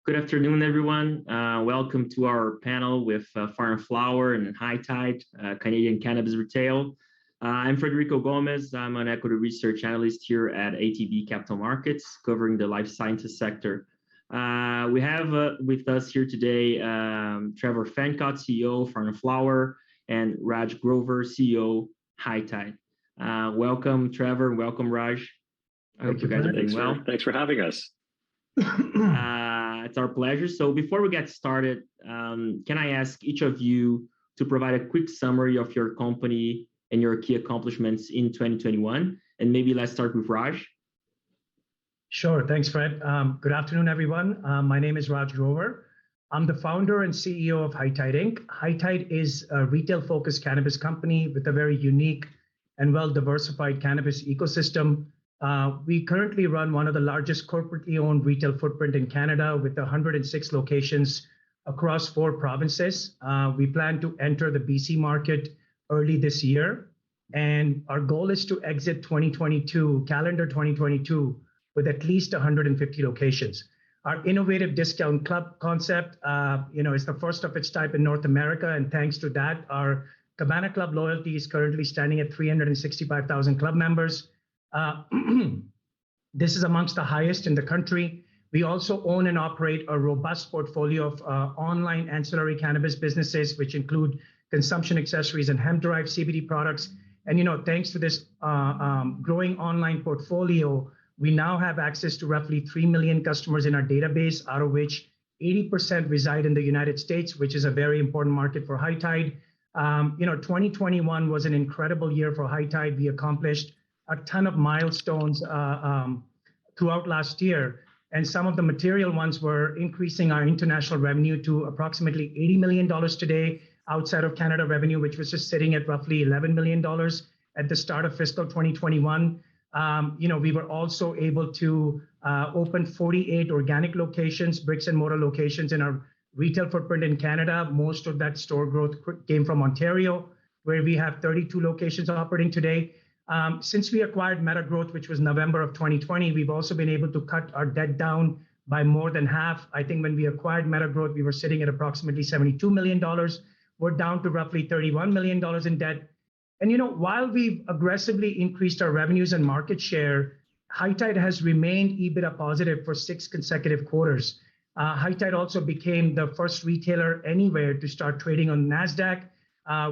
Good afternoon, everyone. Welcome to our panel with Fire and Flower and High Tide, Canadian Cannabis Retail. I'm Frederico Gomez. I'm an equity research analyst here at ATB Capital Markets, covering the life sciences sector. We have with us here today Trevor Fencott, CEO, Fire and Flower, and Raj Grover, CEO, High Tide. Welcome, Trevor. Welcome, Raj. I hope you guys are doing well. Thanks for having us. It's our pleasure. So before we get started, can I ask each of you to provide a quick summary of your company and your key accomplishments in 2021? And maybe let's start with Raj. Sure. Thanks, Fred. Good afternoon, everyone. My name is Raj Grover. I'm the founder and CEO of High Tide Inc. High Tide is a retail-focused cannabis company with a very unique and well-diversified cannabis ecosystem. We currently run one of the largest corporately owned retail footprint in Canada with 106 locations across 4 provinces. We plan to enter the BC market early this year, and our goal is to exit calendar 2022, with at least 150 locations. Our innovative discount club concept, is the first of its type in North America, and thanks to that, our Cabana Club loyalty is currently standing at 365,000 club members. This is amongst the highest in the country. We also own and operate a robust portfolio of online ancillary cannabis businesses, which include consumption accessories and hemp-derived CBD products. And thanks to this growing online portfolio, we now have access to roughly 3 million customers in our database, out of which 80% reside in the United States, which is a very important market for High Tide. 2021 was an incredible year for High Tide. We accomplished a ton of milestones throughout last year. And some of the material ones were increasing our international revenue to approximately $80 million today, outside of Canada revenue, which was just sitting at roughly $11 million at the start of fiscal 2021. We were also able to open 48 organic locations, bricks and mortar locations in our retail footprint in Canada. Most of that store growth came from Ontario, where we have 32 locations operating today. Since we acquired Metagrowth, which was November of 2020, we've also been able to cut our debt down by more than half. I think when we acquired Metagrowth, we were sitting at approximately $72 million. We're down to roughly $31 million in debt. And while we've aggressively increased our revenues and market share, High Tide has remained EBITDA positive for 6 consecutive quarters. High Tide also became the first retailer anywhere to start trading on NASDAQ,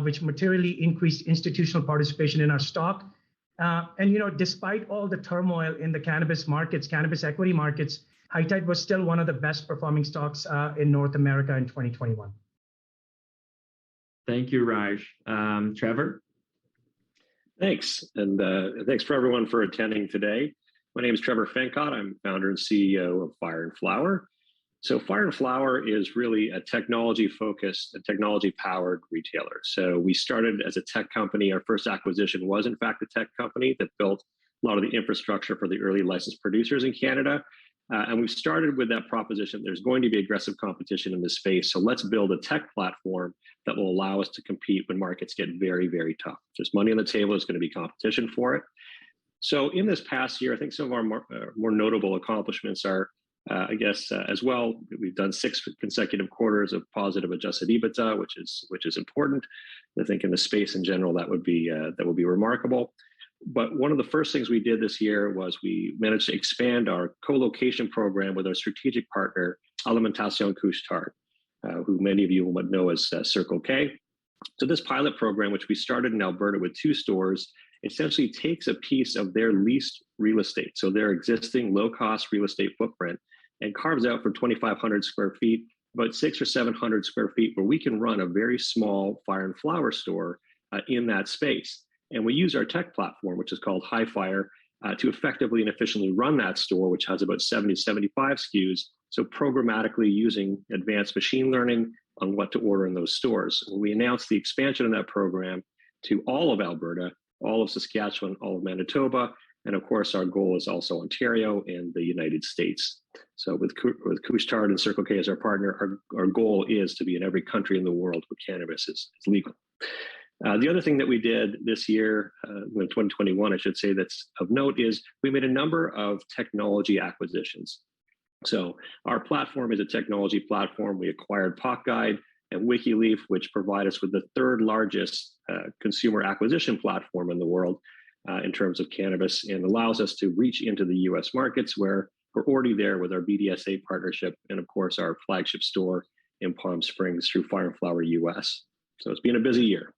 which materially increased institutional participation in our stock. Despite all the turmoil in the cannabis markets, cannabis equity markets, High Tide was still one of the best performing stocks in North America in 2021. Thank you, Raj. Trevor? Thanks. And thanks for everyone for attending today. My name is Trevor Fencott. I'm founder and CEO of Fire and Flower. So Fire and Flower is really a technology-focused, a technology-powered retailer. So we started as a tech company. Our first acquisition was, in fact, a tech company that built a lot of the infrastructure for the early licensed producers in Canada. And we've started with that proposition. There's going to be aggressive competition in this space. So let's build a tech platform that will allow us to compete when markets get very, very tough. There's money on the table. There's going to be competition for it. So in this past year, I think some of our more notable accomplishments are, as well, we've done 6 consecutive quarters of positive adjusted EBITDA, which is important. I think in the space in general, that would be remarkable. But one of the first things we did this year was we managed to expand our co-location program with our strategic partner, Alimentation Couche-Tard, who many of you would know as Circle K. So this pilot program, which we started in Alberta with 2 stores, essentially takes a piece of their leased real estate, so their existing low-cost real estate footprint, and carves out for 2,500 square feet, about 600 or 700 square feet, where we can run a very small Fire and Flower store in that space. And we use our tech platform, which is called High Fire, to effectively and efficiently run that store, which has about 70 to 75 SKUs. So programmatically using advanced machine learning on what to order in those stores. We announced the expansion of that program to all of Alberta, all of Saskatchewan, all of Manitoba, and of course, our goal is also Ontario and the United States. So with Couche-Tard and Circle K as our partner, our goal is to be in every country in the world where cannabis is legal. The other thing that we did this year, in 2021, I should say, that's of note, is we made a number of technology acquisitions. So our platform is a technology platform. We acquired PotGuide and WikiLeaf, which provide us with the third largest consumer acquisition platform in the world in terms of cannabis, and allows us to reach into the US markets where we're already there with our BDSA partnership and, of course, our flagship store in Palm Springs through Fire and Flower US. So it's been a busy year.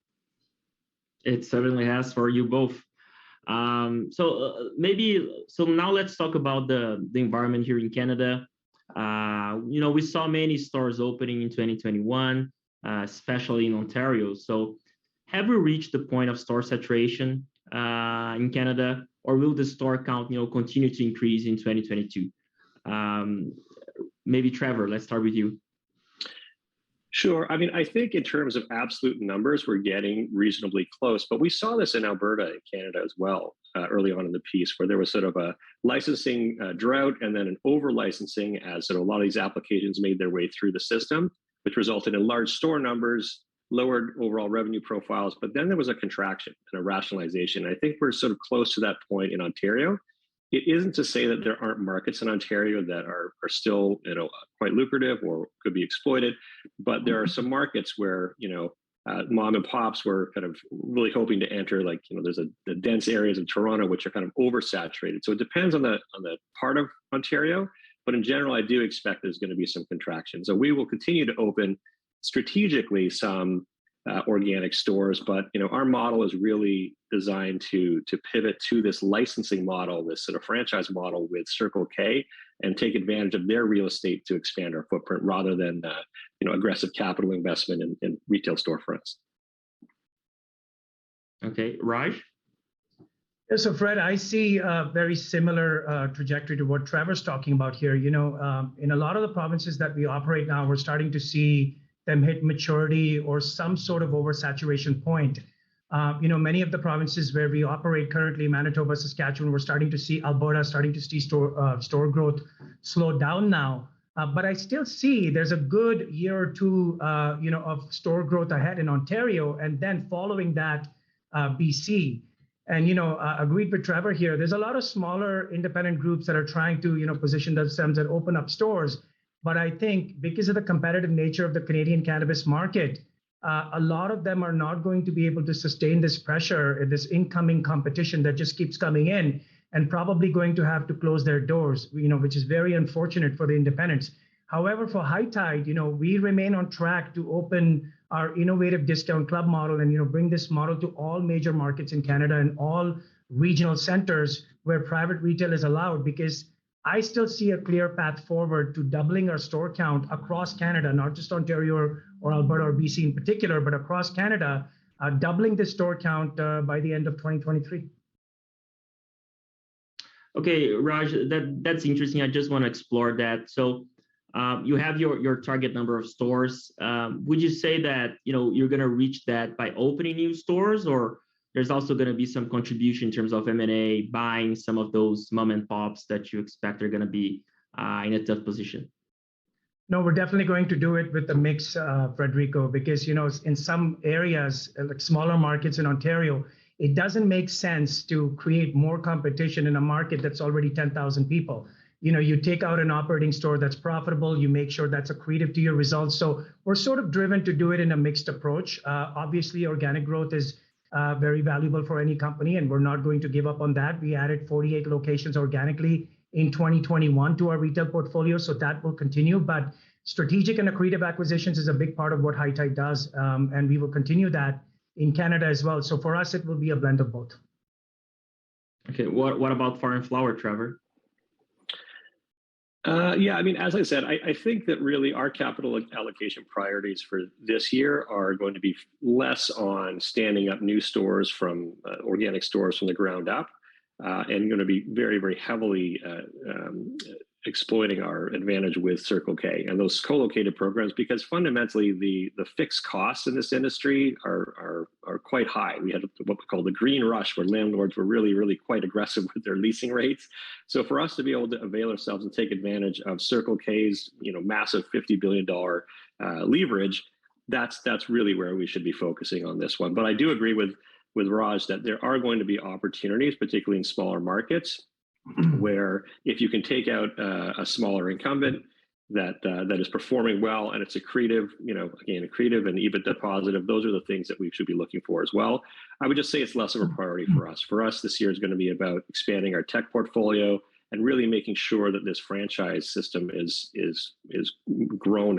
It certainly has for you both. So now let's talk about the environment here in Canada. We saw many stores opening in 2021, especially in Ontario. So have we reached the point of store saturation in Canada, or will the store count, continue to increase in 2022? Maybe Trevor, let's start with you. Sure. I mean, I think in terms of absolute numbers, we're getting reasonably close, but we saw this in Alberta and Canada as well early on in the piece, where there was sort of a licensing drought and then an over licensing as sort of a lot of these applications made their way through the system, which resulted in large store numbers, lowered overall revenue profiles, but then there was a contraction and a rationalization. I think we're sort of close to that point in Ontario. It isn't to say that there aren't markets in Ontario that are still, quite lucrative or could be exploited, but there are some markets where, mom and pops were kind of really hoping to enter, like, there's the dense areas of Toronto, which are kind of oversaturated. So it depends on the part of Ontario, but in general, I do expect there's going to be some contraction. So we will continue to open strategically some organic stores, but our model is really designed to pivot to this licensing model, this sort of franchise model with Circle K, and take advantage of their real estate to expand our footprint rather than aggressive capital investment in retail storefronts. Okay, Raj? Yeah, so Fred, I see a very similar trajectory to what Trevor's talking about here. In a lot of the provinces that we operate now, we're starting to see them hit maturity or some sort of oversaturation point. Many of the provinces where we operate currently, Manitoba, Saskatchewan, we're starting to see Alberta starting to see store growth slow down now. But I still see there's a good year or two, of store growth ahead in Ontario, and then following that, BC. And agreed with Trevor here. There's a lot of smaller independent groups that are trying to position themselves and open up stores. But I think because of the competitive nature of the Canadian cannabis market, a lot of them are not going to be able to sustain this pressure, this incoming competition that just keeps coming in, and probably going to have to close their doors, which is very unfortunate for the independents. However, for High Tide, we remain on track to open our innovative discount club model and bring this model to all major markets in Canada and all regional centers where private retail is allowed, because I still see a clear path forward to doubling our store count across Canada, not just Ontario or Alberta or BC in particular, but across Canada, doubling the store count by the end of 2023. Okay, Raj, that's interesting. I just want to explore that. So you have your target number of stores. Would you say that you're going to reach that by opening new stores, or there's also going to be some contribution in terms of M&A, buying some of those mom and pops that you expect are going to be in a tough position? No, we're definitely going to do it with the mix, Frederico, because in some areas, like smaller markets in Ontario, it doesn't make sense to create more competition in a market that's already 10,000 people. You take out an operating store that's profitable, you make sure that's accretive to your results. So we're sort of driven to do it in a mixed approach. Obviously, organic growth is very valuable for any company, and we're not going to give up on that. We added 48 locations organically in 2021 to our retail portfolio, so that will continue. But strategic and accretive acquisitions is a big part of what High Tide does, and we will continue that in Canada as well. So for us, it will be a blend of both. Okay, what about Fire and Flower, Trevor? Yeah, I mean, as I said, I think that really our capital allocation priorities for this year are going to be less on standing up new stores from organic stores from the ground up, and going to be very, very heavily exploiting our advantage with Circle K and those co-located programs, because fundamentally the fixed costs in this industry are quite high. We had what we call the green rush, where landlords were really, really quite aggressive with their leasing rates. So for us to be able to avail ourselves and take advantage of Circle K's massive $50 billion leverage, that's really where we should be focusing on this one. But I do agree with Raj that there are going to be opportunities, particularly in smaller markets, where if you can take out a smaller incumbent that is performing well and it's accretive, again, accretive and EBITDA positive, those are the things that we should be looking for as well. I would just say it's less of a priority for us. For us, this year is going to be about expanding our tech portfolio and really making sure that this franchise system is grown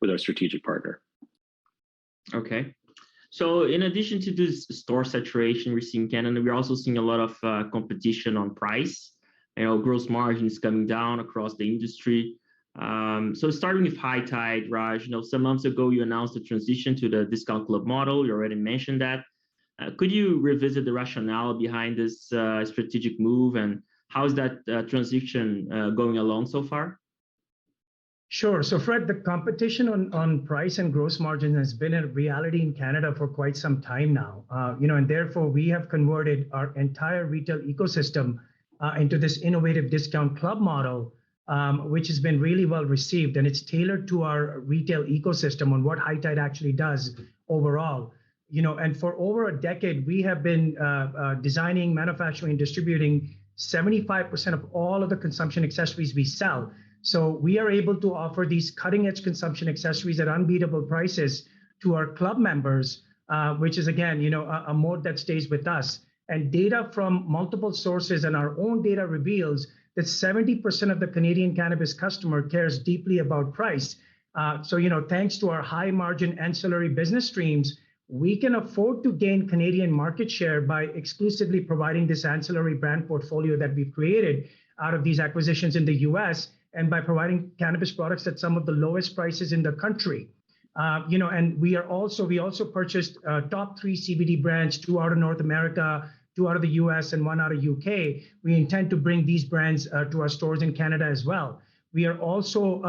with our strategic partner. Okay. So in addition to this store saturation we're seeing in Canada, we're also seeing a lot of competition on price. Gross margins coming down across the industry. So starting with High Tide, Raj, some months ago you announced the transition to the discount club model. You already mentioned that. Could you revisit the rationale behind this strategic move, and how is that transition going along so far? Sure. So Fred, the competition on price and gross margin has been a reality in Canada for quite some time now. And therefore we have converted our entire retail ecosystem into this innovative discount club model, which has been really well received, and it's tailored to our retail ecosystem on what High Tide actually does overall. And for over a decade, we have been designing, manufacturing, and distributing 75% of all of the consumption accessories we sell. So we are able to offer these cutting-edge consumption accessories at unbeatable prices to our club members, which is, again, a mode that stays with us. And data from multiple sources and our own data reveals that 70% of the Canadian cannabis customer cares deeply about price. So, thanks to our high margin ancillary business streams, we can afford to gain Canadian market share by exclusively providing this ancillary brand portfolio that we've created out of these acquisitions in the US, and by providing cannabis products at some of the lowest prices in the country. And we also purchased top 3 CBD brands, 2 out of North America, 2 out of the US, and 1 out of UK. We intend to bring these brands to our stores in Canada as well. We are also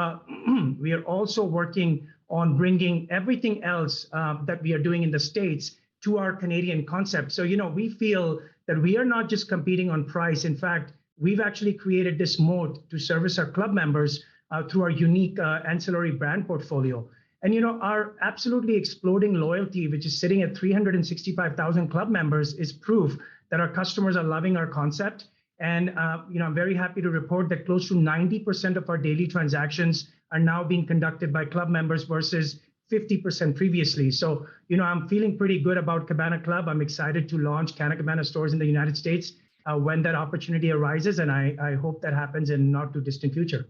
working on bringing everything else that we are doing in the States to our Canadian concept. So, we feel that we are not just competing on price. In fact, we've actually created this mode to service our club members through our unique ancillary brand portfolio. And, our absolutely exploding loyalty, which is sitting at 365,000 club members, is proof that our customers are loving our concept. And, I'm very happy to report that close to 90% of our daily transactions are now being conducted by club members versus 50% previously. So, I'm feeling pretty good about Cabana Club. I'm excited to launch Canna Cabana stores in the United States when that opportunity arises, and I hope that happens in not too distant future.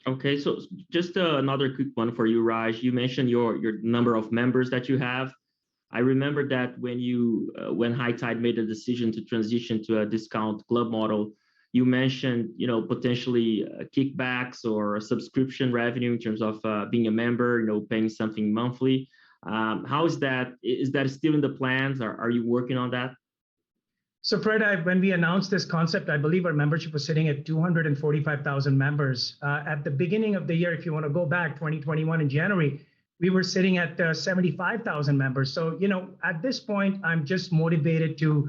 Okay, so just another quick one for you, Raj. You mentioned your number of members that you have. I remember that when High Tide made a decision to transition to a discount club model, you mentioned potentially kickbacks or a subscription revenue in terms of being a member, paying something monthly. How is that? Is that still in the plans? Are you working on that? So Fred, when we announced this concept, I believe our membership was sitting at 245,000 members. At the beginning of the year, if you want to go back, 2021 in January, we were sitting at 75,000 members. So, at this point, I'm just motivated to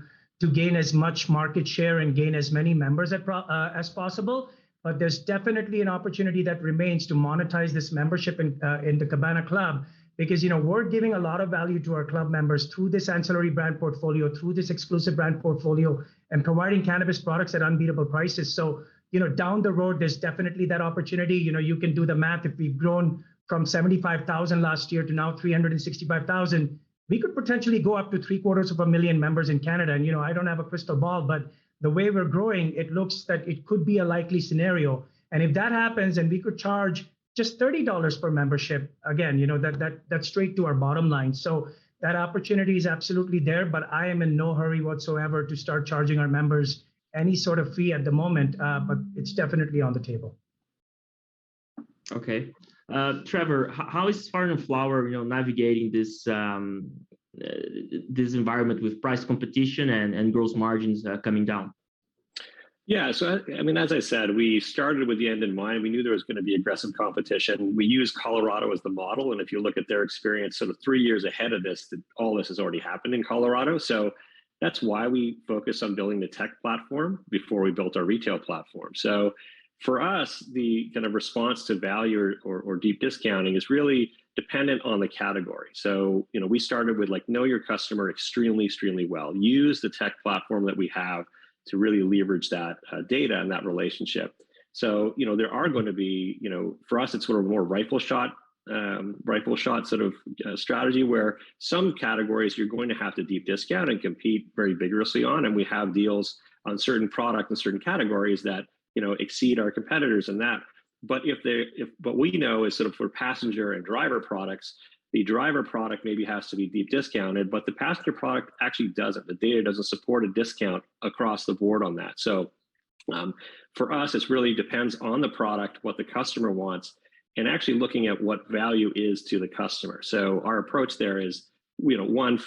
gain as much market share and gain as many members as possible. But there's definitely an opportunity that remains to monetize this membership in the Cabana Club, because we're giving a lot of value to our club members through this ancillary brand portfolio, through this exclusive brand portfolio, and providing cannabis products at unbeatable prices. So, down the road, there's definitely that opportunity. You can do the math. If we've grown from 75,000 last year to now 365,000, we could potentially go up to 750,000 members in Canada. And, I don't have a crystal ball, but the way we're growing, it looks that it could be a likely scenario. And if that happens, and we could charge just $30 per membership, again, that's straight to our bottom line. So that opportunity is absolutely there, but I am in no hurry whatsoever to start charging our members any sort of fee at the moment, but it's definitely on the table. Okay. Trevor, how is Fire & Flower, navigating this environment with price competition and gross margins coming down? Yeah, so as I said, we started with the end in mind. We knew there was going to be aggressive competition. We used Colorado as the model, and if you look at their experience, sort of 3 years ahead of this, all this has already happened in Colorado. So that's why we focused on building the tech platform before we built our retail platform. So for us, the kind of response to value or deep discounting is really dependent on the category. So we started with know your customer extremely, extremely well. Use the tech platform that we have to really leverage that data and that relationship. So, there are going to be, for us, it's sort of more rifle shot sort of strategy, where some categories you're going to have to deep discount and compete very vigorously on. And we have deals on certain product and certain categories that, exceed our competitors in that. But if what we know is sort of for passenger and driver products, the driver product maybe has to be deep discounted, but the passenger product actually doesn't. The data doesn't support a discount across the board on that. So for us, it really depends on the product, what the customer wants, and actually looking at what value is to the customer. So our approach there is, one,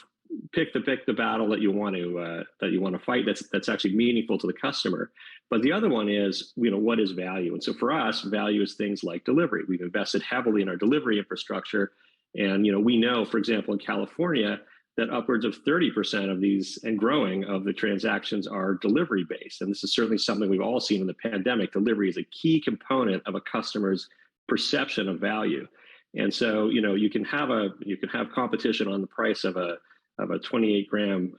pick the battle that you want to fight that's actually meaningful to the customer. But the other one is, what is value? And so for us, value is things like delivery. We've invested heavily in our delivery infrastructure. And, we know, for example, in California, that upwards of 30% of these and growing of the transactions are delivery based. And this is certainly something we've all seen in the pandemic. Delivery is a key component of a customer's perception of value. And so, you can have competition on the price of a 28 gram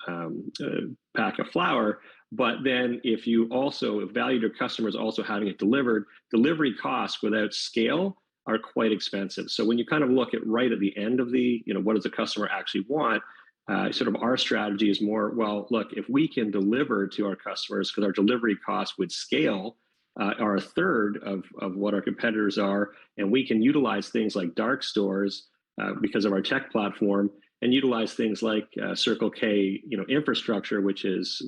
pack of flour. But then if you also value your customers also having it delivered, delivery costs without scale are quite expensive. So when you kind of look at right at the end of the, what does the customer actually want? Sort of our strategy is more, well, look, if we can deliver to our customers, because our delivery costs would scale are a third of what our competitors are, and we can utilize things like dark stores because of our tech platform, and utilize things like Circle K, infrastructure, which is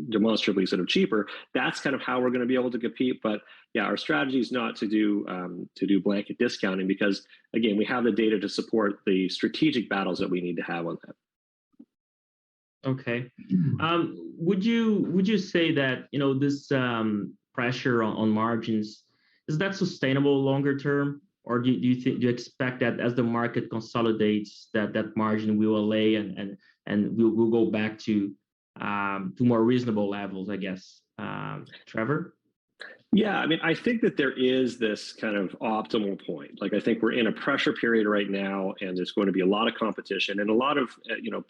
demonstrably sort of cheaper. That's kind of how we're going to be able to compete. But yeah, our strategy is not to do blanket discounting, because again, we have the data to support the strategic battles that we need to have on that. Okay. Would you say that this pressure on margins, is that sustainable longer term? Or do you expect that as the market consolidates, that margin will allay and we'll go back to more reasonable levels, I guess? Trevor? Yeah, I mean, I think that there is this kind of optimal point. Like, I think we're in a pressure period right now, and there's going to be a lot of competition and a lot of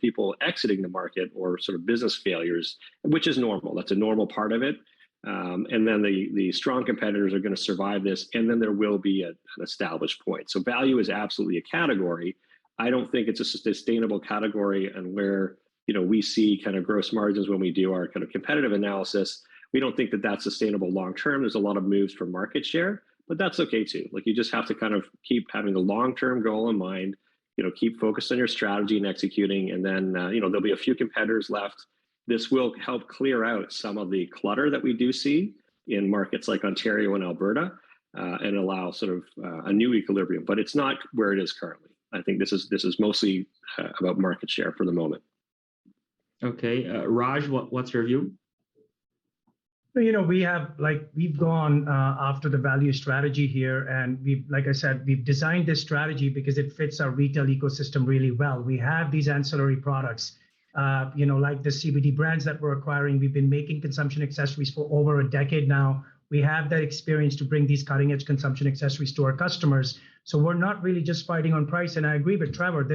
people exiting the market or sort of business failures, which is normal. That's a normal part of it. And then the strong competitors are going to survive this, and then there will be an established point. So value is absolutely a category. I don't think it's a sustainable category, and where we see kind of gross margins when we do our kind of competitive analysis, we don't think that that's sustainable long term. There's a lot of moves for market share, but that's okay too. Like, you just have to kind of keep having the long term goal in mind. Keep focused on your strategy and executing, and then there'll be a few competitors left. This will help clear out some of the clutter that we do see in markets like Ontario and Alberta, and allow sort of a new equilibrium. But it's not where it is currently. I think this is mostly about market share for the moment. Okay, Raj, what's your view? We've gone after the value strategy here, and like I said, we've designed this strategy because it fits our retail ecosystem really well. We have these ancillary products. Like the CBD brands that we're acquiring. We've been making consumption accessories for over a decade now. We have that experience to bring these cutting edge consumption accessories to our customers. So we're not really just fighting on price. And I agree with Trevor,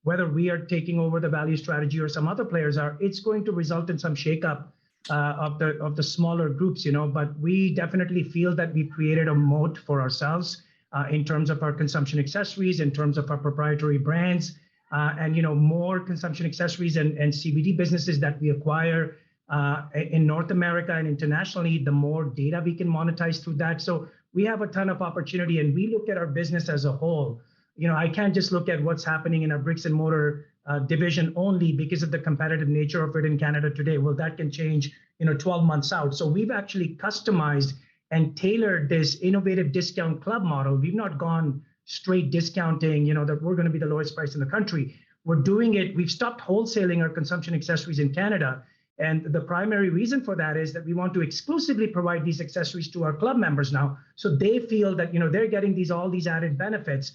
whether we are taking over the value strategy or some other players are, it's going to result in some shakeup of the smaller groups, but we definitely feel that we've created a moat for ourselves in terms of our consumption accessories, in terms of our proprietary brands. And more consumption accessories and CBD businesses that we acquire in North America and internationally, the more data we can monetize through that. So we have a ton of opportunity, and we look at our business as a whole. I can't just look at what's happening in our bricks and mortar division only because of the competitive nature of it in Canada today. Well, that can change 12 months out. So we've actually customized and tailored this innovative discount club model. We've not gone straight discounting, that we're going to be the lowest price in the country. We're doing it. We've stopped wholesaling our consumption accessories in Canada. And the primary reason for that is that we want to exclusively provide these accessories to our club members now. So they feel that, they're getting all these added benefits.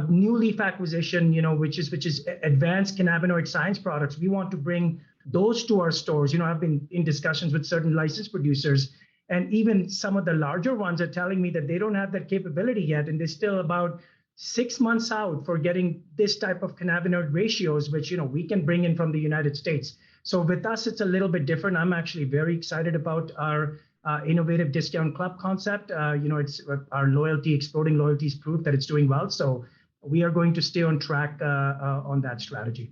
New Leaf acquisition, which is advanced cannabinoid science products. We want to bring those to our stores. I've been in discussions with certain licensed producers, and even some of the larger ones are telling me that they don't have that capability yet. And they're still about 6 months out for getting this type of cannabinoid ratios, which, we can bring in from the United States. So with us, it's a little bit different. I'm actually very excited about our innovative discount club concept. It's our loyalty, exploding loyalty is proof that it's doing well. So we are going to stay on track on that strategy.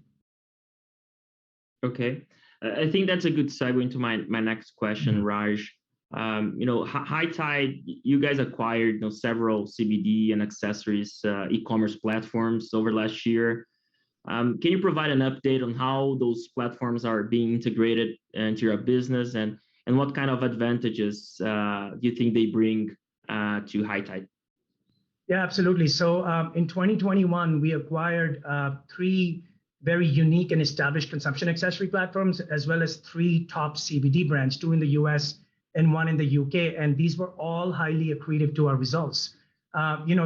Okay. I think that's a good segue into my next question, Raj. High Tide, you guys acquired several CBD and accessories e-commerce platforms over last year. Can you provide an update on how those platforms are being integrated into your business, and what kind of advantages do you think they bring to High Tide? Yeah, absolutely. So in 2021, we acquired 3 very unique and established consumption accessory platforms, as well as 3 top CBD brands, 2 in the US and 1 in the UK. And these were all highly accretive to our results.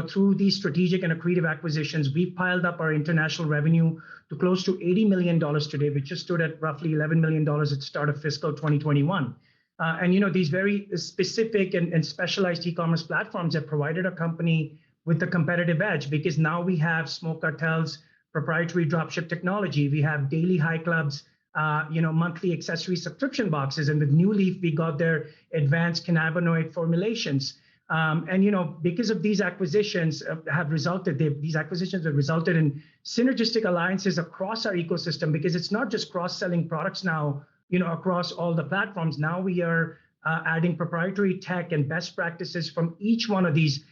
Through these strategic and accretive acquisitions, we piled up our international revenue to close to $80 million today, which just stood at roughly $11 million at the start of fiscal 2021. These very specific and specialized e-commerce platforms have provided a company with the competitive edge, because now we have Smoke Cartel's proprietary dropship technology. We have daily high clubs, monthly accessory subscription boxes. And with New Leaf, we got their advanced cannabinoid formulations. Because of these acquisitions have resulted in synergistic alliances across our ecosystem, because it's not just cross-selling products now, across all the platforms. Now we are adding proprietary tech and best practices from each one of these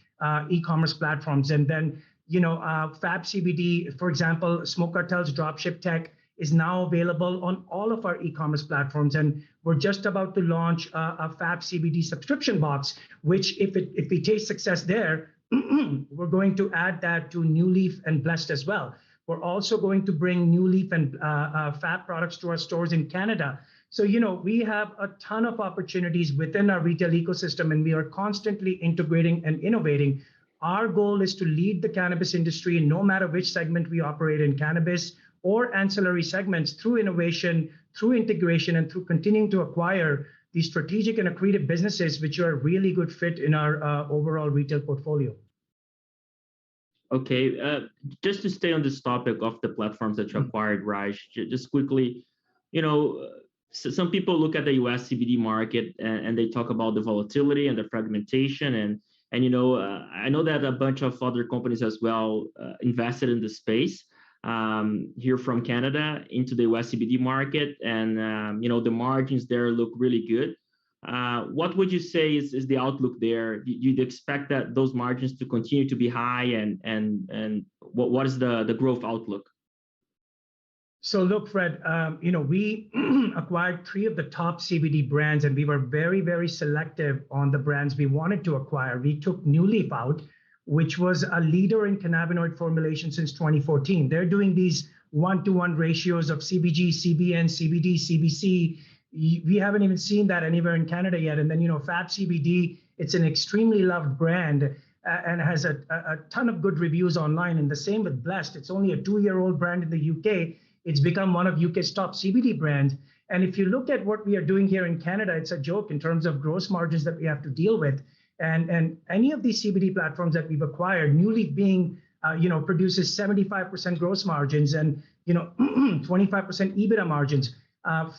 e-commerce platforms. And then, Fab CBD, for example, Smoke Cartel's dropship tech is now available on all of our e-commerce platforms. And we're just about to launch a Fab CBD subscription box, which if we taste success there, we're going to add that to New Leaf and Blessed as well. We're also going to bring New Leaf and Fab products to our stores in Canada. So, we have a ton of opportunities within our retail ecosystem, and we are constantly integrating and innovating. Our goal is to lead the cannabis industry, no matter which segment we operate in, cannabis or ancillary segments, through innovation, through integration, and through continuing to acquire these strategic and accretive businesses, which are a really good fit in our overall retail portfolio. Okay, just to stay on this topic of the platforms that you acquired, Raj, just quickly, some people look at the US CBD market and they talk about the volatility and the fragmentation. And I know that a bunch of other companies as well invested in the space here from Canada into the US CBD market. And, the margins there look really good. What would you say is the outlook there? You'd expect that those margins to continue to be high, and what is the growth outlook? So look, Fred, we acquired 3 of the top CBD brands, and we were very, very selective on the brands we wanted to acquire. We took New Leaf out, which was a leader in cannabinoid formulation since 2014. They're doing these 1-to-1 ratios of CBG, CBN, CBD, CBC. We haven't even seen that anywhere in Canada yet. And then, Fab CBD, it's an extremely loved brand and has a ton of good reviews online. And the same with Blessed. It's only a 2-year-old brand in the UK. It's become one of UK's top CBD brands. And if you look at what we are doing here in Canada, it's a joke in terms of gross margins that we have to deal with. And any of these CBD platforms that we've acquired, New Leaf being, produces 75% gross margins and, 25% EBITDA margins.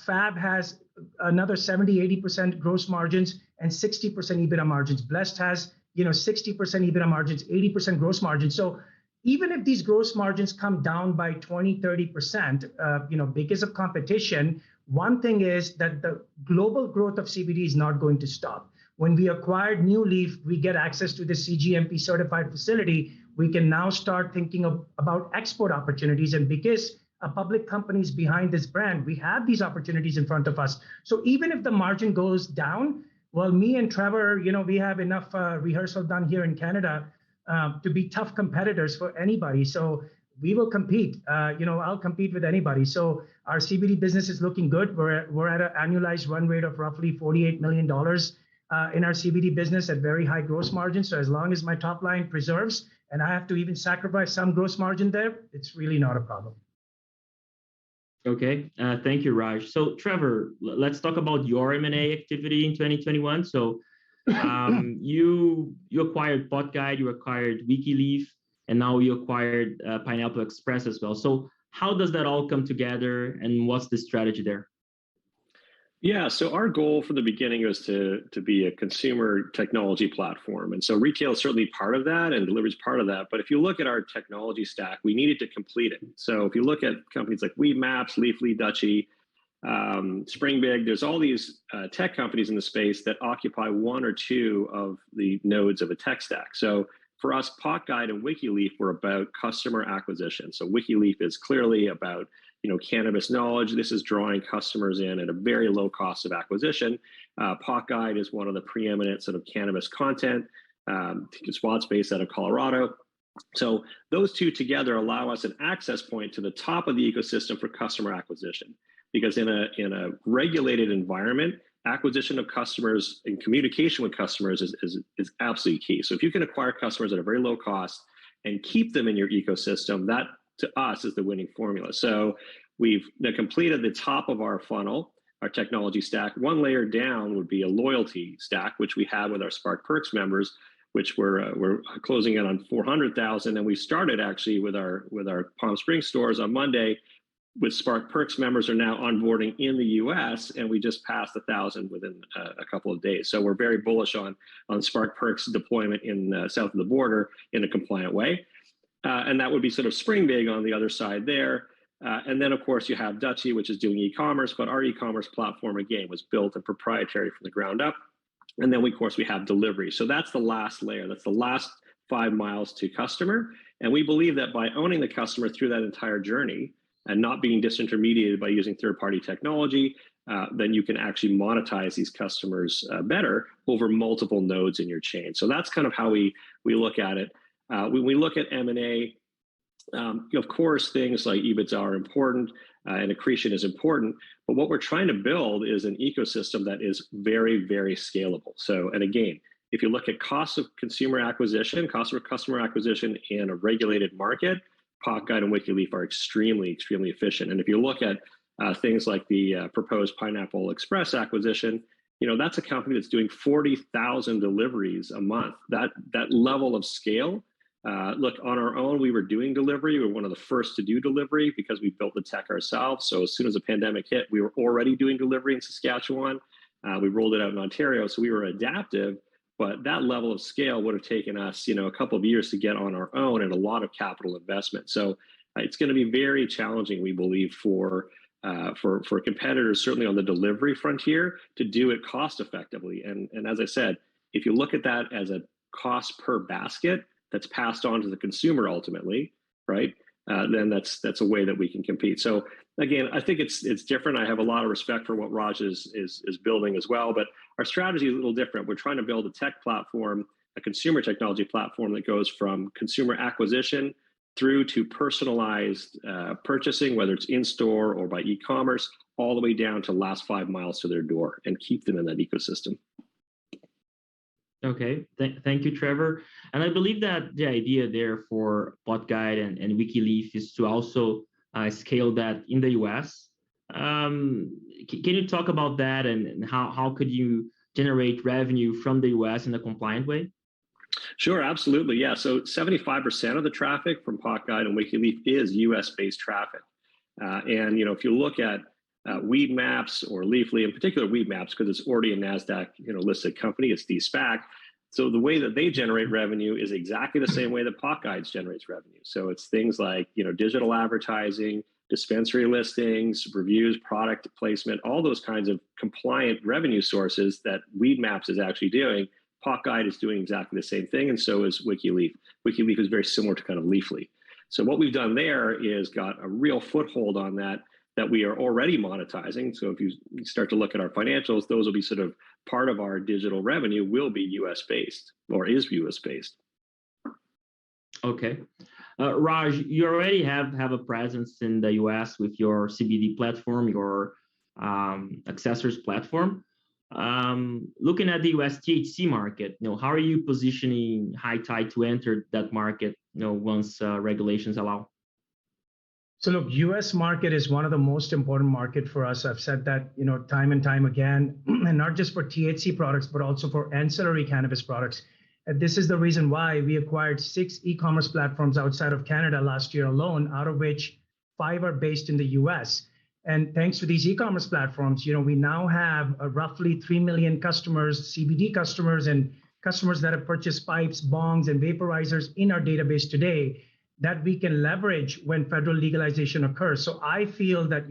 Fab has another 70-80% gross margins and 60% EBITDA margins. Blessed has, 60% EBITDA margins, 80% gross margins. So even if these gross margins come down by 20-30%, because of competition, one thing is that the global growth of CBD is not going to stop. When we acquired New Leaf, we get access to the CGMP certified facility. We can now start thinking about export opportunities. And because a public company is behind this brand, we have these opportunities in front of us. So even if the margin goes down, well, me and Trevor, we have enough rehearsal done here in Canada to be tough competitors for anybody. So we will compete. I'll compete with anybody. So our CBD business is looking good. We're at an annualized run rate of roughly $48 million in our CBD business at very high gross margins. So as long as my top line preserves and I have to even sacrifice some gross margin there, it's really not a problem. Okay, thank you, Raj. So Trevor, let's talk about your M&A activity in 2021. So you acquired Pot Guide, you acquired WikiLeaf, and now you acquired Pineapple Express as well. So how does that all come together, and what's the strategy there? Yeah, so our goal from the beginning was to be a consumer technology platform. And so retail is certainly part of that and delivery is part of that. But if you look at our technology stack, we needed to complete it. So if you look at companies like Weedmaps, Leafly, Dutchie, Springbig, there's all these tech companies in the space that occupy one or two of the nodes of a tech stack. So for us, PotGuide and WikiLeaf were about customer acquisition. So WikiLeaf is clearly about cannabis knowledge. This is drawing customers in at a very low cost of acquisition. PotGuide is one of the preeminent sort of cannabis content spots based out of Colorado. So those two together allow us an access point to the top of the ecosystem for customer acquisition. Because in a regulated environment, acquisition of customers and communication with customers is absolutely key. So if you can acquire customers at a very low cost and keep them in your ecosystem, that to us is the winning formula. So we've completed the top of our funnel, our technology stack. One layer down would be a loyalty stack, which we have with our Spark Perks members, which we're closing in on 400,000. And we started actually with our Palm Springs stores on Monday. With Spark Perks members are now onboarding in the US, and we just passed 1,000 within a couple of days. So we're very bullish on Spark Perks deployment in south of the border in a compliant way. And that would be sort of Springbig on the other side there. And then, of course, you have Dutchie, which is doing e-commerce, but our e-commerce platform, again, was built and proprietary from the ground up. And then, of course, we have delivery. So that's the last layer. That's the last 5 miles to customer. And we believe that by owning the customer through that entire journey and not being disintermediated by using third-party technology, then you can actually monetize these customers better over multiple nodes in your chain. So that's kind of how we look at it. When we look at M&A, of course, things like EBITDA are important and accretion is important. But what we're trying to build is an ecosystem that is very, very scalable. So, and again, if you look at cost of consumer acquisition, cost of customer acquisition in a regulated market, PotGuide and WikiLeaf are extremely, extremely efficient. And if you look at things like the proposed Pineapple Express acquisition, that's a company that's doing 40,000 deliveries a month. That level of scale. Look, on our own, we were doing delivery. We were one of the first to do delivery because we built the tech ourselves. So as soon as the pandemic hit, we were already doing delivery in Saskatchewan. We rolled it out in Ontario. So we were adaptive, but that level of scale would have taken us, a couple of years to get on our own and a lot of capital investment. So it's going to be very challenging, we believe, for competitors, certainly on the delivery frontier, to do it cost effectively. And as I said, if you look at that as a cost per basket, that's passed on to the consumer ultimately, right? Then that's a way that we can compete. So again, I think it's different. I have a lot of respect for what Raj is building as well, but our strategy is a little different. We're trying to build a tech platform, a consumer technology platform that goes from consumer acquisition through to personalized purchasing, whether it's in-store or by e-commerce, all the way down to last 5 miles to their door and keep them in that ecosystem. Okay, thank you, Trevor. And I believe that the idea there for PotGuide and WikiLeaf is to also scale that in the US. Can you talk about that and how could you generate revenue from the US in a compliant way? Sure, absolutely. Yeah, so 75% of the traffic from PotGuide and WikiLeaf is US-based traffic. And if you look at Weedmaps or Leafly, in particular Weedmaps, because it's already a NASDAQ listed company, it's de-SPAC. So the way that they generate revenue is exactly the same way that PotGuide generates revenue. So it's things like digital advertising, dispensary listings, reviews, product placement, all those kinds of compliant revenue sources that Weedmaps is actually doing. PotGuide is doing exactly the same thing, and so is WikiLeaf. WikiLeaf is very similar to kind of Leafly. So what we've done there is got a real foothold on that we are already monetizing. So if you start to look at our financials, those will be sort of part of our digital revenue will be US-based or is US-based. Okay. Raj, you already have a presence in the US with your CBD platform, your accessories platform. Looking at the US THC market, how are you positioning High Tide to enter that market once regulations allow? So look, US market is one of the most important market for us. I've said that, time and time again, and not just for THC products, but also for ancillary cannabis products. And this is the reason why we acquired 6 e-commerce platforms outside of Canada last year alone, out of which 5 are based in the US. And thanks to these e-commerce platforms, we now have roughly 3 million customers, CBD customers, and customers that have purchased pipes, bongs, and vaporizers in our database today that we can leverage when federal legalization occurs. So I feel that,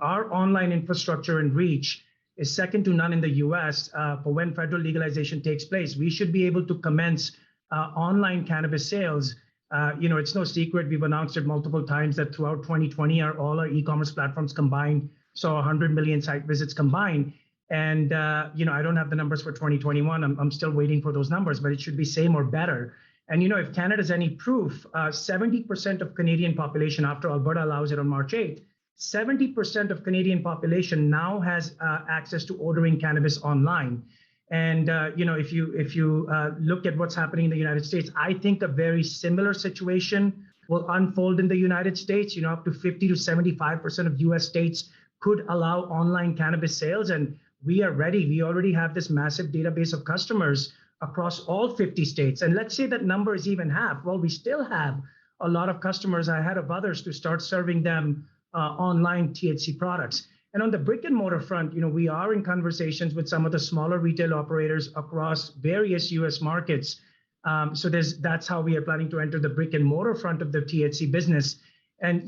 our online infrastructure and reach is second to none in the US for when federal legalization takes place. We should be able to commence online cannabis sales. It's no secret, we've announced it multiple times that throughout 2020, all our e-commerce platforms combined saw 100 million site visits combined. And, I don't have the numbers for 2021. I'm still waiting for those numbers, but it should be same or better. And, if Canada's any proof, 70% of Canadian population, after Alberta allows it on March 8th, 70% of Canadian population now has access to ordering cannabis online. And, if you look at what's happening in the United States, I think a very similar situation will unfold in the United States. Up to 50 to 75% of US states could allow online cannabis sales. And we are ready. We already have this massive database of customers across all 50 states. And let's say that number is even half. Well, we still have a lot of customers ahead of others to start serving them online THC products. And on the brick and mortar front, we are in conversations with some of the smaller retail operators across various US markets. So that's how we are planning to enter the brick and mortar front of the THC business. And,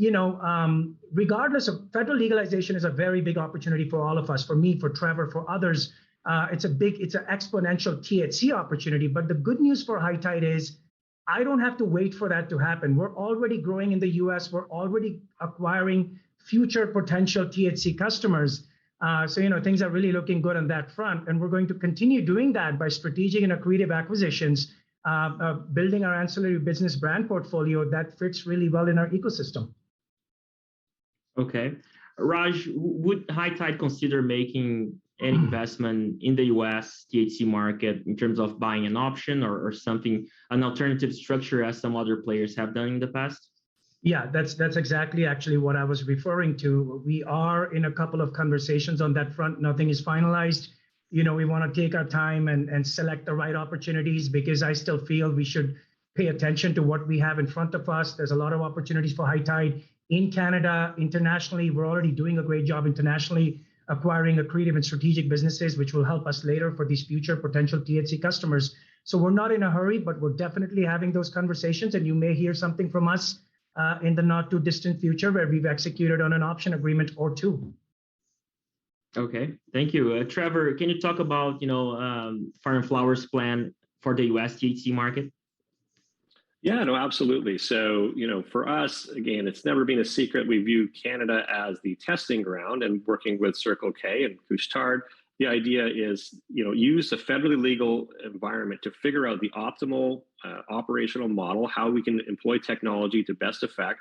regardless of federal legalization is a very big opportunity for all of us, for me, for Trevor, for others. It's an exponential THC opportunity. But the good news for High Tide is I don't have to wait for that to happen. We're already growing in the US. We're already acquiring future potential THC customers. So, things are really looking good on that front. And we're going to continue doing that by strategic and accretive acquisitions, building our ancillary business brand portfolio that fits really well in our ecosystem. Okay. Raj, would High Tide consider making any investment in the US THC market in terms of buying an option or something, an alternative structure as some other players have done in the past? Yeah, that's exactly actually what I was referring to. We are in a couple of conversations on that front. Nothing is finalized. We want to take our time and select the right opportunities because I still feel we should pay attention to what we have in front of us. There's a lot of opportunities for High Tide in Canada, internationally. We're already doing a great job internationally, acquiring accretive and strategic businesses, which will help us later for these future potential THC customers. So we're not in a hurry, but we're definitely having those conversations. And you may hear something from us in the not too distant future where we've executed on an option agreement or two. Okay, thank you. Trevor, can you talk about, Fire and Flower's plan for the US THC market? Yeah, no, absolutely. So, for us, again, it's never been a secret. We view Canada as the testing ground, and working with Circle K and Couche-Tard, the idea is, use a federally legal environment to figure out the optimal operational model, how we can employ technology to best effect,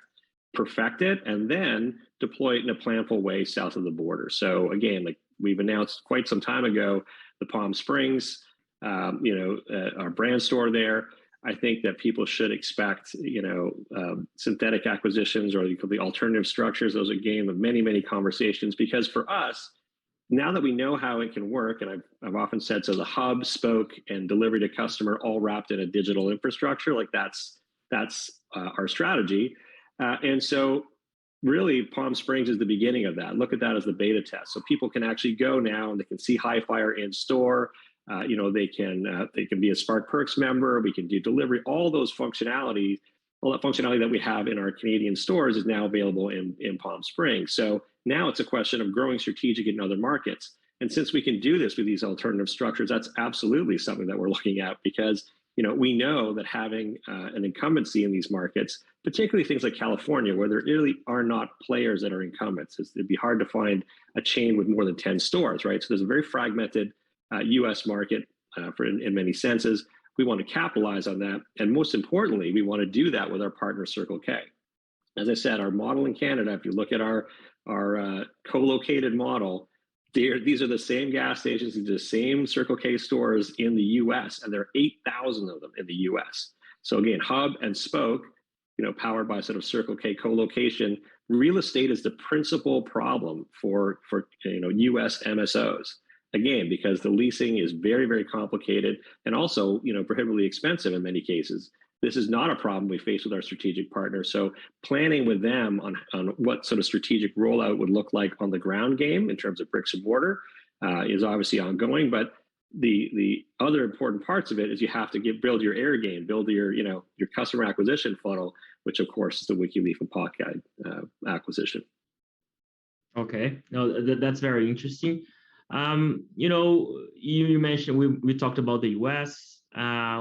perfect it, and then deploy it in a planful way south of the border. So again, like we've announced quite some time ago, the Palm Springs, our brand store there. I think that people should expect, synthetic acquisitions or the alternative structures. Those are a game of many, many conversations, because for us, now that we know how it can work, and I've often said, so the hub, spoke, and delivery to customer all wrapped in a digital infrastructure, like that's our strategy. And so really Palm Springs is the beginning of that. Look at that as the beta test. So people can actually go now and they can see High Fire in store. They can be a Spark Perks member. We can do delivery. All that functionality that we have in our Canadian stores is now available in Palm Springs. So now it's a question of growing strategic in other markets. And since we can do this with these alternative structures, that's absolutely something that we're looking at, because we know that having an incumbency in these markets, particularly things like California, where there really are not players that are incumbents, it'd be hard to find a chain with more than 10 stores, right? So there's a very fragmented U.S. market in many senses. We want to capitalize on that. And most importantly, we want to do that with our partner, Circle K. As I said, our model in Canada, if you look at our co-located model, these are the same gas stations, these are the same Circle K stores in the U.S., and there are 8,000 of them in the U.S. So again, hub and spoke, powered by sort of Circle K co-location. Real estate is the principal problem for U.S. MSOs. Again, because the leasing is very, very complicated and also, prohibitively expensive in many cases. this is not a problem we face with our strategic partners. So planning with them on what sort of strategic rollout would look like on the ground game in terms of bricks and mortar is obviously ongoing. But the other important parts of it is you have to build your air game, build your customer acquisition funnel, which of course is the WikiLeaf and PotGuide acquisition. Okay, no, that's very interesting. You mentioned we talked about the U.S.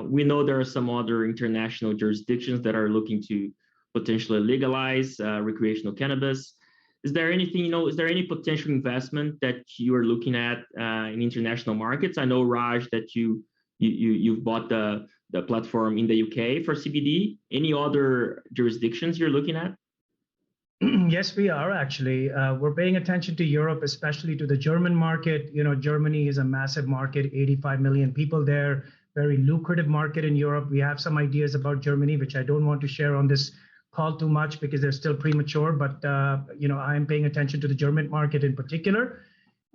We know there are some other international jurisdictions that are looking to potentially legalize recreational cannabis. Is there anything, is there any potential investment that you are looking at in international markets? I know, Raj, that you've bought the platform in the UK for CBD. Any other jurisdictions you're looking at? Yes, we are actually. We're paying attention to Europe, especially to the German market. Germany is a massive market, 85 million people there, very lucrative market in Europe. We have some ideas about Germany, which I don't want to share on this call too much because they're still premature, but I am paying attention to the German market in particular.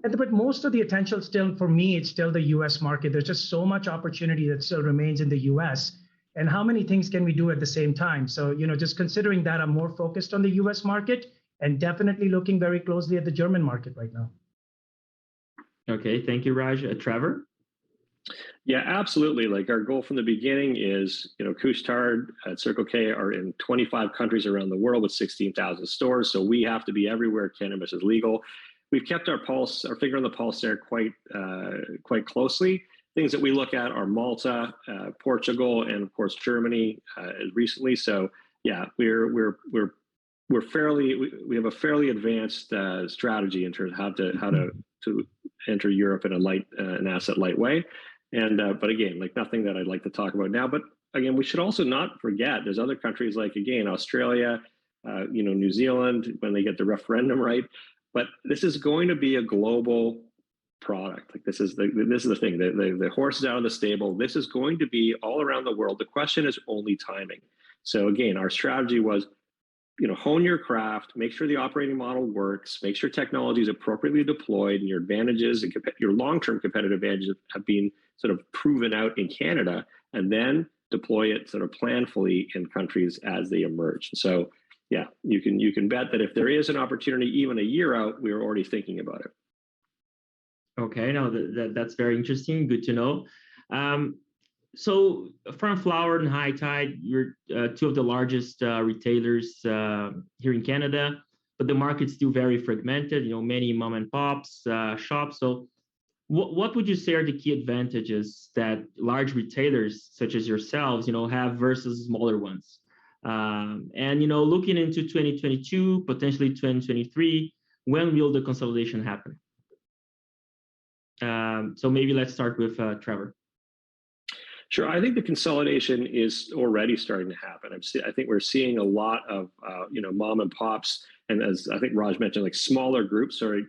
But most of the attention still, for me, it's still the US market. There's just so much opportunity that still remains in the US. And how many things can we do at the same time? So, just considering that, I'm more focused on the US market and definitely looking very closely at the German market right now. Okay, thank you, Raj. Trevor? Yeah, absolutely. Like our goal from the beginning is, Couche-Tard at Circle K are in 25 countries around the world with 16,000 stores. So we have to be everywhere cannabis is legal. We've kept our finger on the pulse there quite closely. Things that we look at are Malta, Portugal, and of course Germany recently. So yeah, we have a fairly advanced strategy in terms of how to enter Europe in an asset light way. And but again, like nothing that I'd like to talk about now. But again, we should also not forget there's other countries like again Australia, New Zealand when they get the referendum right. But this is going to be a global product. Like this is the thing. The horse is out of the stable. This is going to be all around the world. The question is only timing. So again, our strategy was, hone your craft, make sure the operating model works, make sure technology is appropriately deployed, and your advantages and your long-term competitive advantages have been sort of proven out in Canada, and then deploy it sort of planfully in countries as they emerge. So yeah, you can bet that if there is an opportunity, even a year out, we are already thinking about it. Okay, no, that's very interesting. Good to know. So Fire & Flower and High Tide, you're two of the largest retailers here in Canada, but the market's still very fragmented, many mom and pops shops. So what would you say are the key advantages that large retailers such as yourselves, have versus smaller ones? And, looking into 2022, potentially 2023, when will the consolidation happen? So maybe let's start with Trevor. Sure. I think the consolidation is already starting to happen. I think we're seeing a lot of, mom and pops, and as I think Raj mentioned, like smaller groups are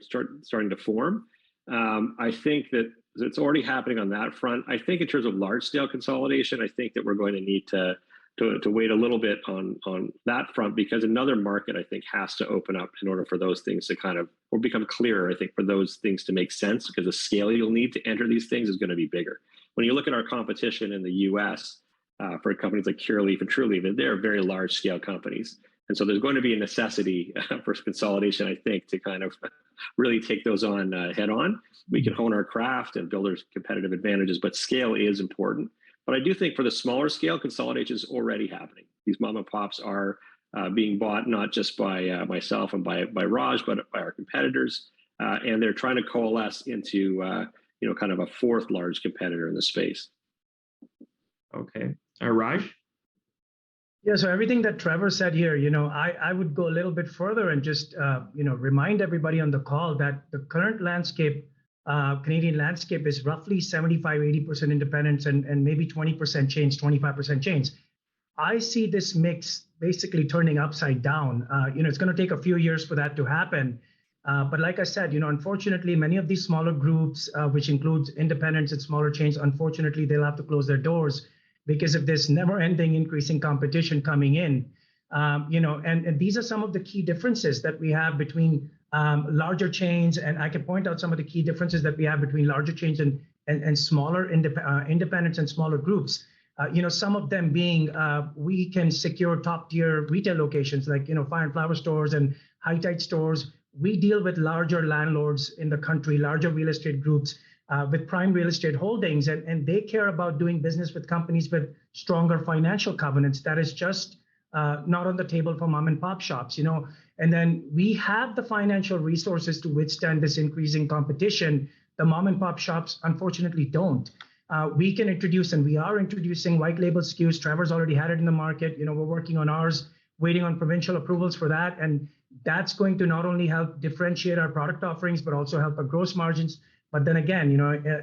starting to form. I think that it's already happening on that front. I think in terms of large scale consolidation, I think that we're going to need to wait a little bit on that front, because another market I think has to open up in order for those things to or become clearer. I think for those things to make sense, because the scale you'll need to enter these things is going to be bigger. When you look at our competition in the U.S. For companies like Curaleaf and Trulieve, they're very large scale companies. And so there's going to be a necessity for consolidation, I think, to kind of really take those on head on. We can hone our craft and build our competitive advantages, but scale is important. But I do think for the smaller scale, consolidation is already happening. These mom and pops are being bought not just by myself and by Raj, but by our competitors. And they're trying to coalesce into kind of a fourth large competitor in the space. Okay. Raj? Yeah, so everything that Trevor said here, I would go a little bit further and just, remind everybody on the call that the current landscape, Canadian landscape is roughly 75-80% independents and maybe 20% chains, 25% chains. I see this mix basically turning upside down. It's going to take a few years for that to happen. But like I said, unfortunately, many of these smaller groups, which includes independents and smaller chains, unfortunately, they'll have to close their doors because of this never-ending increasing competition coming in. And these are some of the key differences that we have between larger chains, and I can point out some of the key differences that we have between larger chains and smaller independents and smaller groups. Some of them being we can secure top tier retail locations like Fire and Flower stores and high tide stores. We deal with larger landlords in the country, larger real estate groups with prime real estate holdings, and they care about doing business with companies with stronger financial covenants. That is just not on the table for mom and pop shops, And then we have the financial resources to withstand this increasing competition. The mom and pop shops, unfortunately, don't. We can introduce, and we are introducing white label SKUs. Trevor's already had it in the market. We're working on ours, waiting on provincial approvals for that. And that's going to not only help differentiate our product offerings, but also help our gross margins. But then again,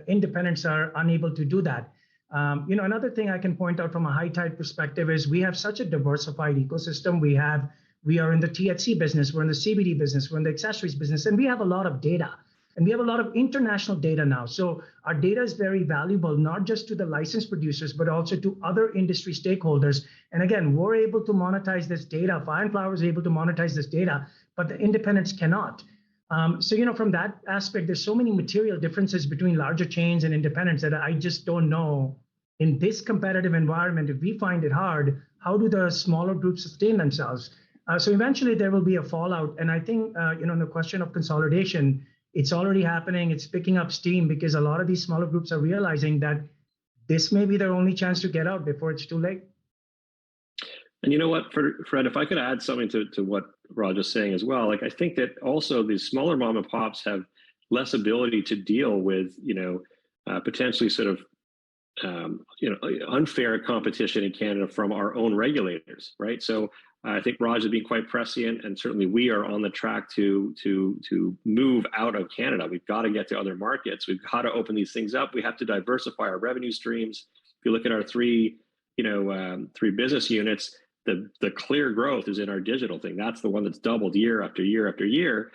independents are unable to do that. Another thing I can point out from a high tide perspective is we have such a diversified ecosystem. We are in the THC business, we're in the CBD business, we're in the accessories business, and we have a lot of data. And we have a lot of international data now. So our data is very valuable, not just to the licensed producers, but also to other industry stakeholders. And again, we're able to monetize this data. Fire and Flower is able to monetize this data, but the independents cannot. From that aspect, there's so many material differences between larger chains and independents that I just don't know in this competitive environment, if we find it hard, how do the smaller groups sustain themselves? So eventually there will be a fallout. And I think, the question of consolidation, it's already happening. It's picking up steam because a lot of these smaller groups are realizing that this may be their only chance to get out before it's too late. And you know what, Fred, if I could add something to what Raj is saying as well, I think that also these smaller mom and pops have less ability to deal with, potentially sort of, unfair competition in Canada from our own regulators, right? So I think Raj has been quite prescient, and certainly we are on the track to move out of Canada. We've got to get to other markets. We've got to open these things up. We have to diversify our revenue streams. If you look at our three business units, the clear growth is in our digital thing. That's the one that's doubled year after year after year.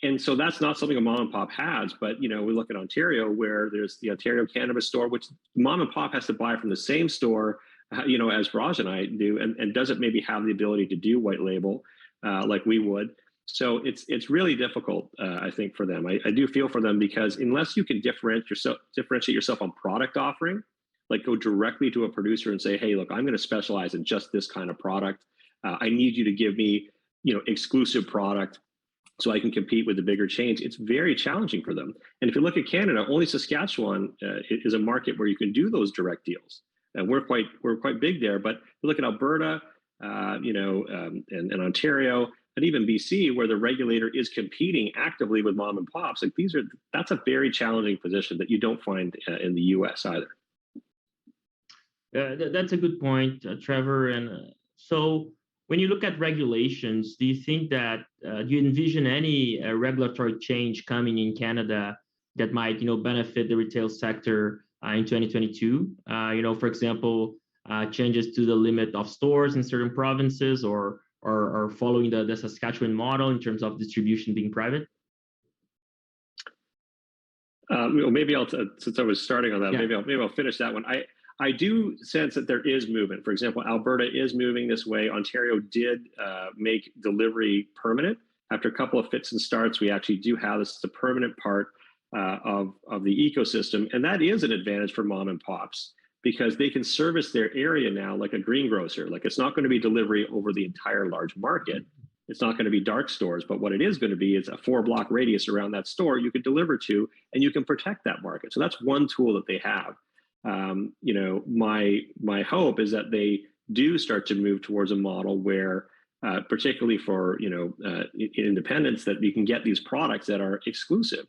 And so that's not something a mom and pop has, but we look at Ontario, where there's the Ontario Cannabis Store, which mom and pop has to buy from the same store, as Raj and I do, and doesn't maybe have the ability to do white label like we would. So it's really difficult, I think, for them. I do feel for them, because unless you can differentiate yourself on product offering, like go directly to a producer and say, hey, look, I'm going to specialize in just this kind of product. I need you to give me, exclusive product so I can compete with the bigger chains. It's very challenging for them. And if you look at Canada, only Saskatchewan is a market where you can do those direct deals. And we're quite big there. But you look at Alberta, and Ontario, and even BC, where the regulator is competing actively with mom and pops. That's a very challenging position that you don't find in the US either. That's a good point, Trevor. And so when you look at regulations, do you think that, do you envision any regulatory change coming in Canada that might, benefit the retail sector in 2022? For example, changes to the limit of stores in certain provinces, or following the Saskatchewan model in terms of distribution being private? Maybe since I was starting on that, yeah. maybe I'll finish that one. I do sense that there is movement. For example, Alberta is moving this way. Ontario did make delivery permanent. After a couple of fits and starts, we actually do have this as a permanent part of the ecosystem. And that is an advantage for mom and pops, because they can service their area now like a greengrocer. Like, it's not going to be delivery over the entire large market. It's not going to be dark stores, but what it is going to be is a 4-block radius around that store you can deliver to, and you can protect that market. So that's one tool that they have. My hope is that they do start to move towards a model where, particularly for independents, that you can get these products that are exclusive.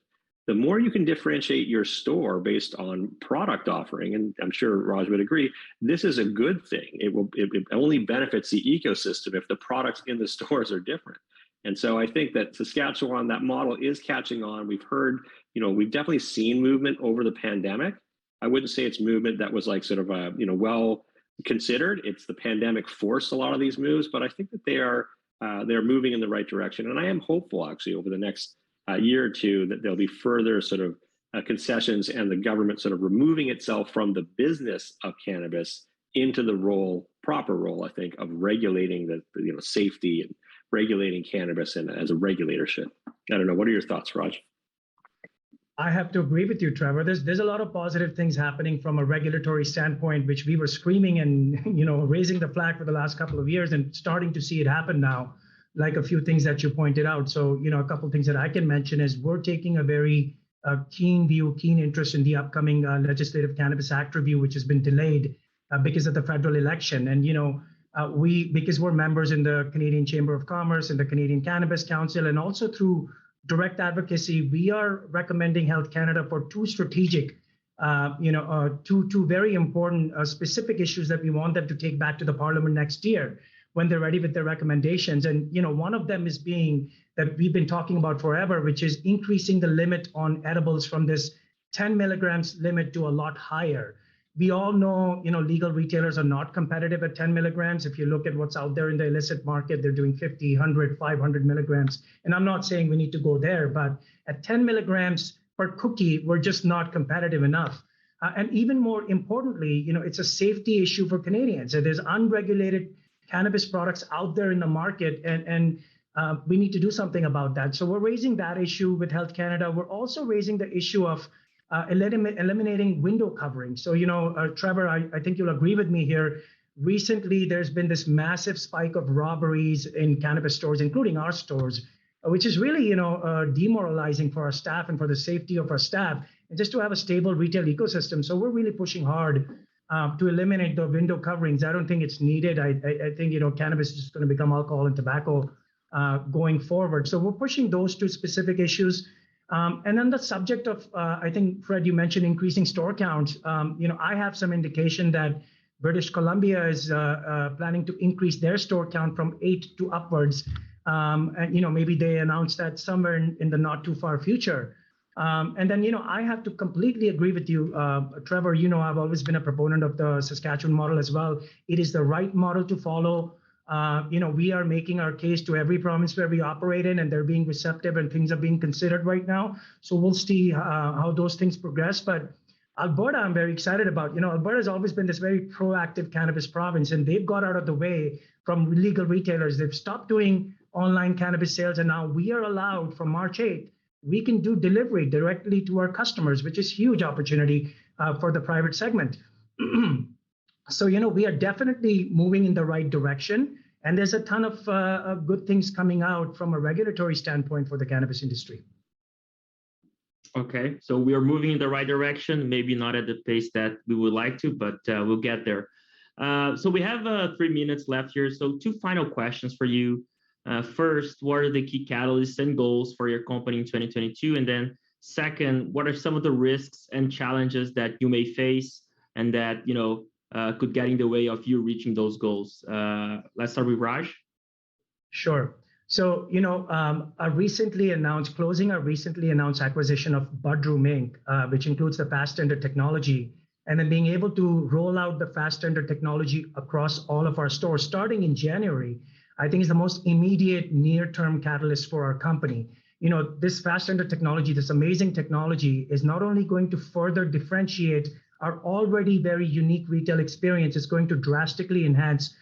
The more you can differentiate your store based on product offering, and I'm sure Raj would agree, this is a good thing. It only benefits the ecosystem if the products in the stores are different. And so I think that Saskatchewan, that model is catching on. We've heard, we've definitely seen movement over the pandemic. I wouldn't say it's movement that was like sort of well considered. It's the pandemic forced a lot of these moves, but I think that they're moving in the right direction. And I am hopeful, actually, over the next year or two, that there'll be further sort of concessions, and the government sort of removing itself from the business of cannabis into the proper role, I think, of regulating the safety and regulating cannabis, and as a regulator should. I don't know. What are your thoughts, Raj? I have to agree with you, Trevor. There's a lot of positive things happening from a regulatory standpoint, which we were screaming and raising the flag for the last couple of years, and starting to see it happen now. Like a few things that you pointed out. So a couple of things that I can mention is we're taking a very keen interest in the upcoming Legislative Cannabis Act review, which has been delayed because of the federal election. And because we're members in the Canadian Chamber of Commerce and the Canadian Cannabis Council, and also through direct advocacy, we are recommending Health Canada for two strategic, two very important specific issues that we want them to take back to the Parliament next year when they're ready with their recommendations. And one of them is being that we've been talking about forever, which is increasing the limit on edibles from this 10 milligrams limit to a lot higher. We all know, legal retailers are not competitive at 10 milligrams. If you look at what's out there in the illicit market, they're doing 50, 100, 500 milligrams. And I'm not saying we need to go there, but at 10 milligrams per cookie, we're just not competitive enough. And even more importantly, it's a safety issue for Canadians. So there's unregulated cannabis products out there in the market, and we need to do something about that. So we're raising that issue with Health Canada. We're also raising the issue of eliminating window covering. So, Trevor, I think you'll agree with me here. Recently, there's been this massive spike of robberies in cannabis stores, including our stores, which is really, demoralizing for our staff and for the safety of our staff, and just to have a stable retail ecosystem. So we're really pushing hard to eliminate the window coverings. I don't think it's needed. I think, cannabis is just going to become alcohol and tobacco going forward. So we're pushing those two specific issues. And then the subject of, I think, Fred, you mentioned increasing store counts. I have some indication that British Columbia is planning to increase their store count from 8 to upwards. And, maybe they announce that somewhere in the not too far future. And then, I have to completely agree with you, Trevor. I've always been a proponent of the Saskatchewan model as well. It is the right model to follow. We are making our case to every province where we operate in, and they're being receptive, and things are being considered right now. So we'll see how those things progress. But Alberta, I'm very excited about. Alberta has always been this very proactive cannabis province, and they've got out of the way from legal retailers. They've stopped doing online cannabis sales, and now we are allowed from March 8th. We can do delivery directly to our customers, which is huge opportunity for the private segment. So, we are definitely moving in the right direction, and there's a ton of good things coming out from a regulatory standpoint for the cannabis industry. Okay, so we are moving in the right direction, maybe not at the pace that we would like to, but we'll get there. So we have 3 minutes left here. So 2 final questions for you. First, what are the key catalysts and goals for your company in 2022? And then second, what are some of the risks and challenges that you may face and that, could get in the way of you reaching those goals? Let's start with Raj. Sure. So, closing our recently announced acquisition of Budroom Inc., which includes the Fast Tender technology, and then being able to roll out the Fast Tender technology across all of our stores starting in January, I think is the most immediate near-term catalyst for our company. This Fast Tender technology, this amazing technology, is not only going to further differentiate our already very unique retail experience, it's going to drastically enhance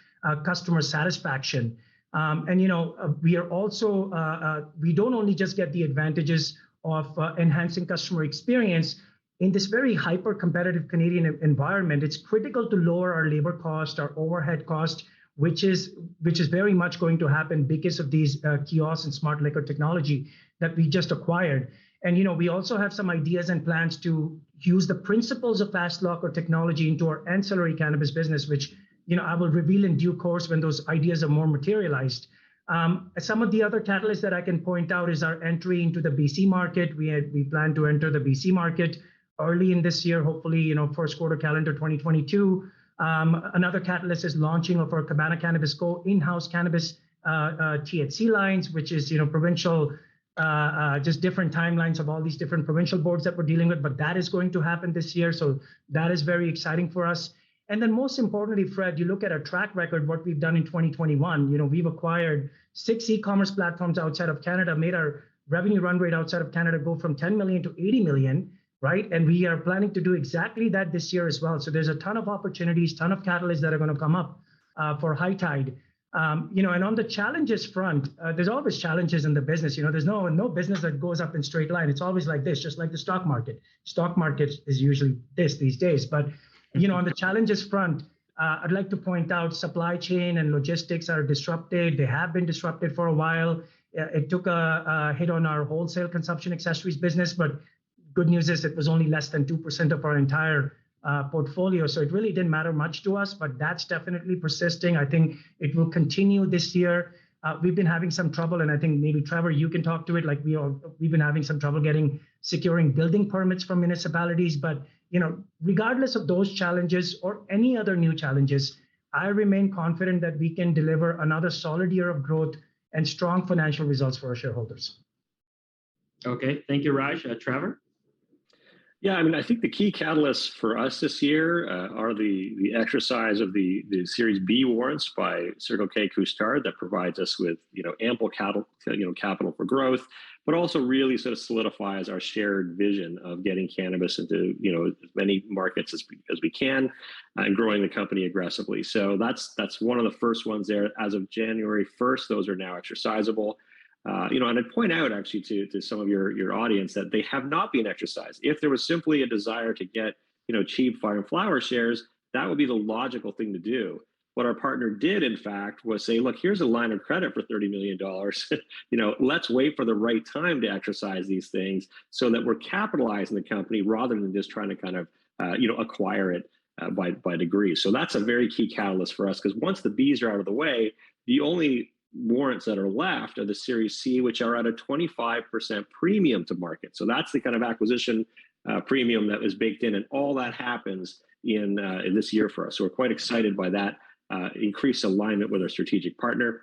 customer satisfaction. We are also, we don't only just get the advantages of enhancing customer experience in this very hyper-competitive Canadian environment. It's critical to lower our labor cost, our overhead cost, which is very much going to happen because of these kiosks and smart liquor technology that we just acquired. And we also have some ideas and plans to use the principles of Fast Locker technology into our ancillary cannabis business, which I will reveal in due course when those ideas are more materialized. Some of the other catalysts that I can point out is our entry into the BC market. We plan to enter the BC market early in this year, hopefully, first quarter calendar 2022. Another catalyst is launching of our Cabana Cannabis Co. in-house cannabis THC lines, which is, provincial, just different timelines of all these different provincial boards that we're dealing with, but that is going to happen this year. So that is very exciting for us. And then most importantly, Fred, you look at our track record, what we've done in 2021, we've acquired 6 e-commerce platforms outside of Canada, made our revenue run rate outside of Canada go from 10 million to 80 million, right? And we are planning to do exactly that this year as well. So there's a ton of opportunities, ton of catalysts that are going to come up for High Tide. And on the challenges front, there's always challenges in the business. There's no business that goes up in straight line. It's always like this, just like the stock market. Stock market is usually this these days. But, on the challenges front, I'd like to point out supply chain and logistics are disrupted. They have been disrupted for a while. It took a hit on our wholesale consumption accessories business, but good news is it was only less than 2% of our entire portfolio. So it really didn't matter much to us, but that's definitely persisting. I think it will continue this year. We've been having some trouble, and I think maybe Trevor, you can talk to it. Like we've been having some trouble securing building permits from municipalities. But regardless of those challenges or any other new challenges, I remain confident that we can deliver another solid year of growth and strong financial results for our shareholders. Okay, thank you, Raj. Trevor? Yeah, I mean, I think the key catalysts for us this year are the exercise of the Series B warrants by Circle K Couche-Tard that provides us with ample capital for growth, but also really sort of solidifies our shared vision of getting cannabis into as many markets as we can and growing the company aggressively. So that's one of the first ones there. As of January 1st, those are now exercisable. And I'd point out actually to some of your audience that they have not been exercised. If there was simply a desire to get cheap Fire and Flower shares, that would be the logical thing to do. What our partner did, in fact, was say, look, here's a line of credit for $30 million. Let's wait for the right time to exercise these things so that we're capitalizing the company rather than just trying to kind of acquire it by degrees. So that's a very key catalyst for us, because once the Bs are out of the way, the only warrants that are left are the Series C, which are at a 25% premium to market. So that's the kind of acquisition premium that is baked in, and all that happens in this year for us. So we're quite excited by that increased alignment with our strategic partner.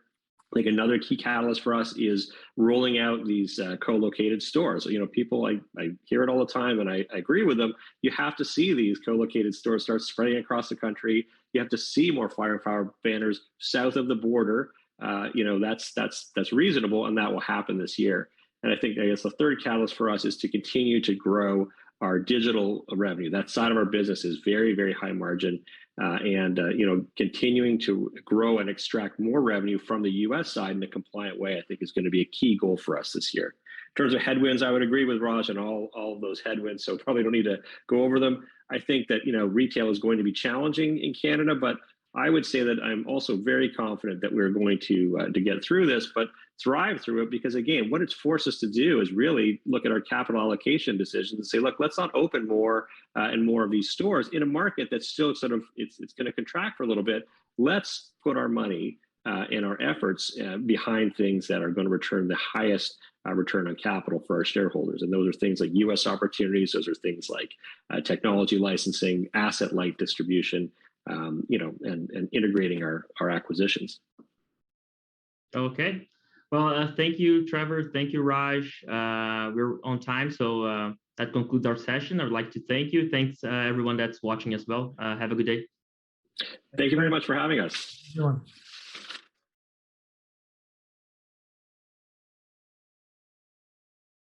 I think another key catalyst for us is rolling out these co-located stores. People, I hear it all the time, and I agree with them. You have to see these co-located stores start spreading across the country. You have to see more Fire and Flower banners south of the border. That's reasonable, and that will happen this year. And I guess the third catalyst for us is to continue to grow our digital revenue. That side of our business is very, very high margin, and continuing to grow and extract more revenue from the U.S. side in a compliant way, I think, is going to be a key goal for us this year. In terms of headwinds, I would agree with Raj on all of those headwinds, so probably don't need to go over them. I think that retail is going to be challenging in Canada, but I would say that I'm also very confident that we're going to get through this, but thrive through it, because again, what it's forced us to do is really look at our capital allocation decisions and say, look, let's not open more and more of these stores in a market that's still sort of, it's going to contract for a little bit. Let's put our money and our efforts behind things that are going to return the highest return on capital for our shareholders. And those are things like U.S. opportunities. Those are things like technology licensing, asset-light distribution, and integrating our acquisitions. Okay. Well, thank you, Trevor. Thank you, Raj. We're on time, so that concludes our session. I'd like to thank you. Thanks, everyone that's watching as well. Have a good day. Thank you very much for having us. Sure.